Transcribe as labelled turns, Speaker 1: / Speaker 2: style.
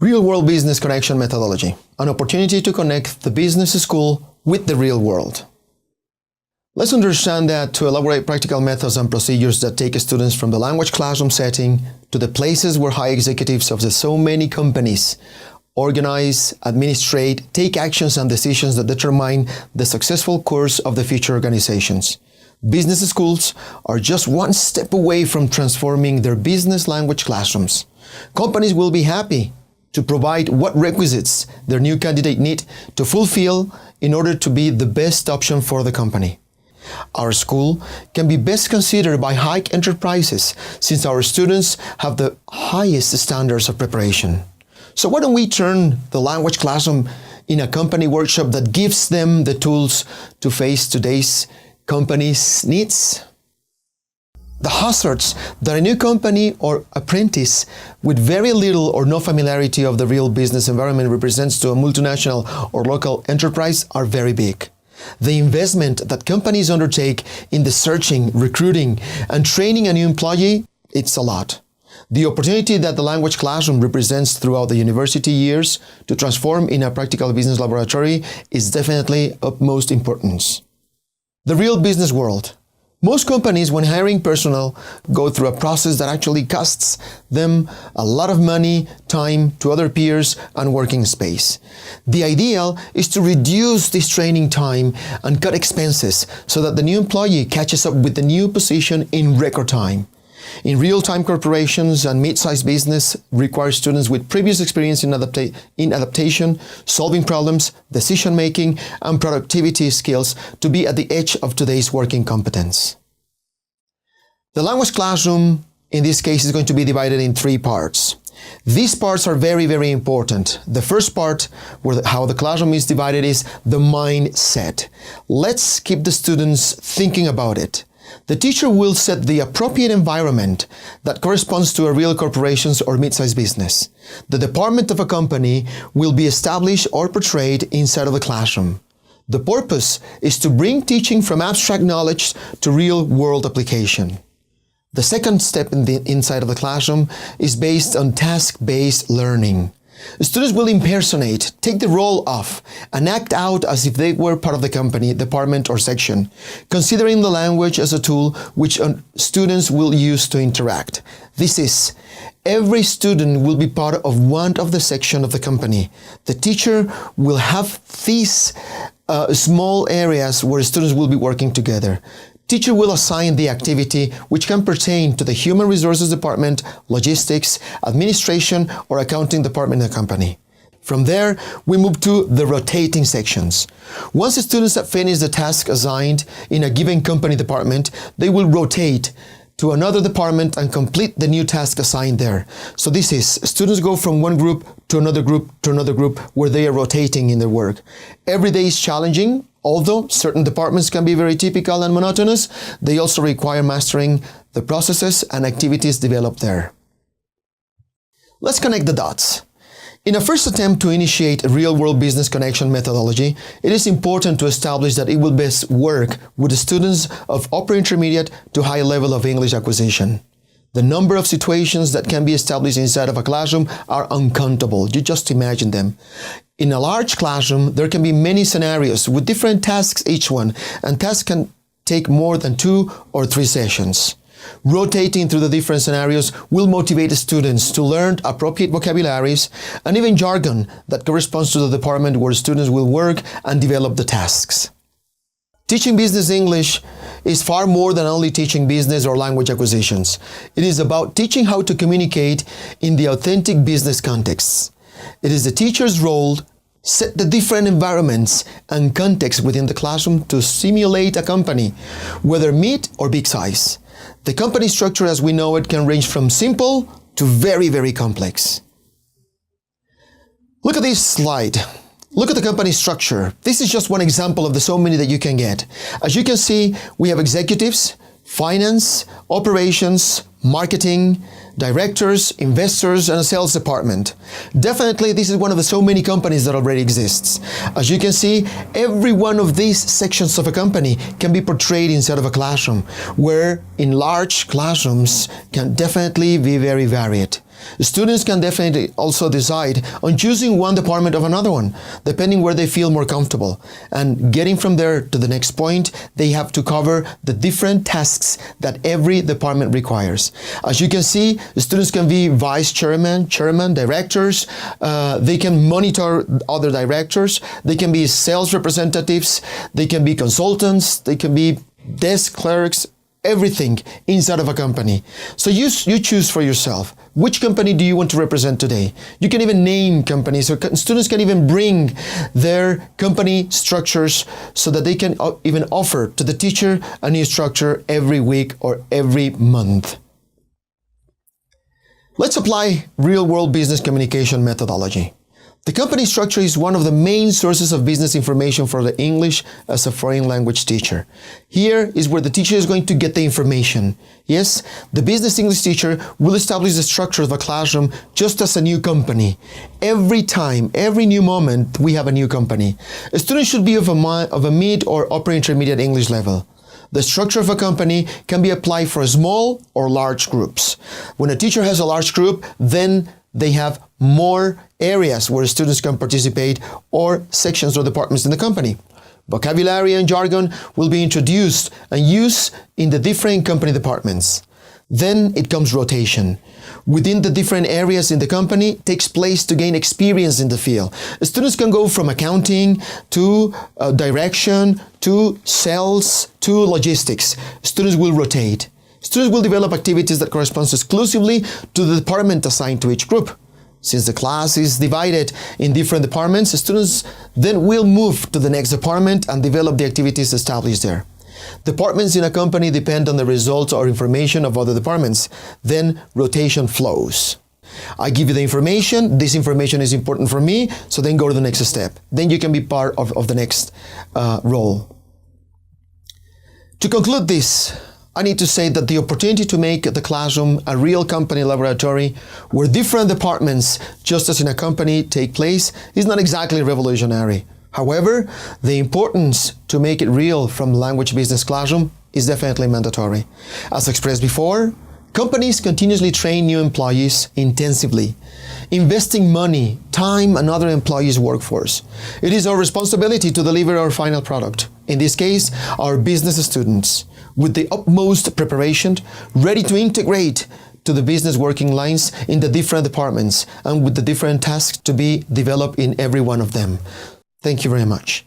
Speaker 1: Real-world business connection methodology, an opportunity to connect the business school with the real world. Let's understand that to elaborate practical methods and procedures that take students from the language classroom setting to the places where high executives of so many companies organize, administrate, take actions and decisions that determine the successful course of the future organizations. Business schools are just one step away from transforming their business language classrooms. Companies will be happy to provide what requisites their new candidate need to fulfill in order to be the best option for the company. Our school can be best considered by high enterprises since our students have the highest standards of preparation. So why don't we turn the language classroom in a company workshop that gives them the tools to face today's company's needs? The hazards that a new company or apprentice with very little or no familiarity of the real business environment represents to a multinational or local enterprise are very big. The investment that companies undertake in the searching, recruiting, and training a new employee, it's a lot. The opportunity that the language classroom represents throughout the university years to transform in a practical business laboratory is definitely of most importance. The real business world. Most companies, when hiring personnel, go through a process that actually costs them a lot of money, time to other peers, and working space. The ideal is to reduce this training time and cut expenses so that the new employee catches up with the new position in record time. In real-time corporations and mid-sized business require students with previous experience in adaptation, solving problems, decision-making, and productivity skills to be at the edge of today's working competence. The language classroom, in this case, is going to be divided in 3 parts. These parts are very, very important. The first part, how the classroom is divided, is the mindset. Let's keep the students thinking about it. The teacher will set the appropriate environment that corresponds to a real corporation's or mid-sized business. The department of a company will be established or portrayed inside of the classroom. The purpose is to bring teaching from abstract knowledge to real-world application. The second step inside of the classroom is based on task-based learning. Students will impersonate, take the role of, and act out as if they were part of the company, department, or section, considering the language as a tool which students will use to interact. This is, every student will be part of one of the section of the company. The teacher will have these small areas where students will be working together. Teacher will assign the activity which can pertain to the human resources department, logistics, administration, or accounting department in the company. From there, we move to the rotating sections. Once the students have finished the task assigned in a given company department, they will rotate to another department and complete the new task assigned there. So this is, students go from one group to another group to another group where they are rotating in their work. Every day is challenging. Although certain departments can be very typical and monotonous, they also require mastering the processes and activities developed there. Let's connect the dots. In a first attempt to initiate a real-world business connection methodology, it is important to establish that it will best work with the students of upper intermediate to high level of English acquisition. The number of situations that can be established inside of a classroom are uncountable. You just imagine them. In a large classroom, there can be many scenarios with different tasks each one, and tasks can take more than 2 or 3 sessions. Rotating through the different scenarios will motivate students to learn appropriate vocabularies and even jargon that corresponds to the department where students will work and develop the tasks. Teaching business English is far more than only teaching business or language acquisitions. It is about teaching how to communicate in the authentic business contexts. It is the teacher's role to set the different environments and contexts within the classroom to simulate a company, whether mid or big size. The company structure as we know it can range from simple to very, very complex. Look at this slide. Look at the company structure. This is just one example of the so many that you can get. As you can see, we have executives, finance, operations, marketing, directors, investors, and a sales department. Definitely, this is one of the so many companies that already exists. As you can see, every one of these sections of a company can be portrayed inside of a classroom, where in large classrooms can definitely be very varied. Students can definitely also decide on choosing one department of another one, depending where they feel more comfortable. And getting from there to the next point, they have to cover the different tasks that every department requires. As you can see, students can be vice chairman, directors, they can monitor other directors, they can be sales representatives, they can be consultants, they can be desk clerks, everything inside of a company. So you choose for yourself. Which company do you want to represent today? You can even name companies, so students can even bring their company structures so that they can even offer to the teacher a new structure every week or every month. Let's apply real-world business communication methodology. The company structure is one of the main sources of business information for the English as a foreign language teacher. Here is where the teacher is going to get the information. Yes, the business English teacher will establish the structure of a classroom just as a new company. Every time, every new moment, we have a new company. A student should be of a mid or upper intermediate English level. The structure of a company can be applied for small or large groups. When a teacher has a large group, then they have more areas where students can participate or sections or departments in the company. Vocabulary and jargon will be introduced and used in the different company departments. Then it comes rotation. Within the different areas in the company takes place to gain experience in the field. Students can go from accounting to direction to sales to logistics. Students will rotate. Students will develop activities that correspond exclusively to the department assigned to each group. Since the class is divided in different departments, students then will move to the next department and develop the activities established there. Departments in a company depend on the results or information of other departments. Then rotation flows. I give you the information, this information is important for me, so then go to the next step. Then you can be part of the next role. To conclude this, I need to say that the opportunity to make the classroom a real company laboratory where different departments, just as in a company, take place is not exactly revolutionary. However, the importance to make it real from language business classroom is definitely mandatory. As expressed before, companies continuously train new employees intensively, investing money, time, and other employees' workforce. It is our responsibility to deliver our final product, in this case, our business students, with the utmost preparation, ready to integrate to the business working lines in the different departments and with the different tasks to be developed in every one of them. Thank you very much.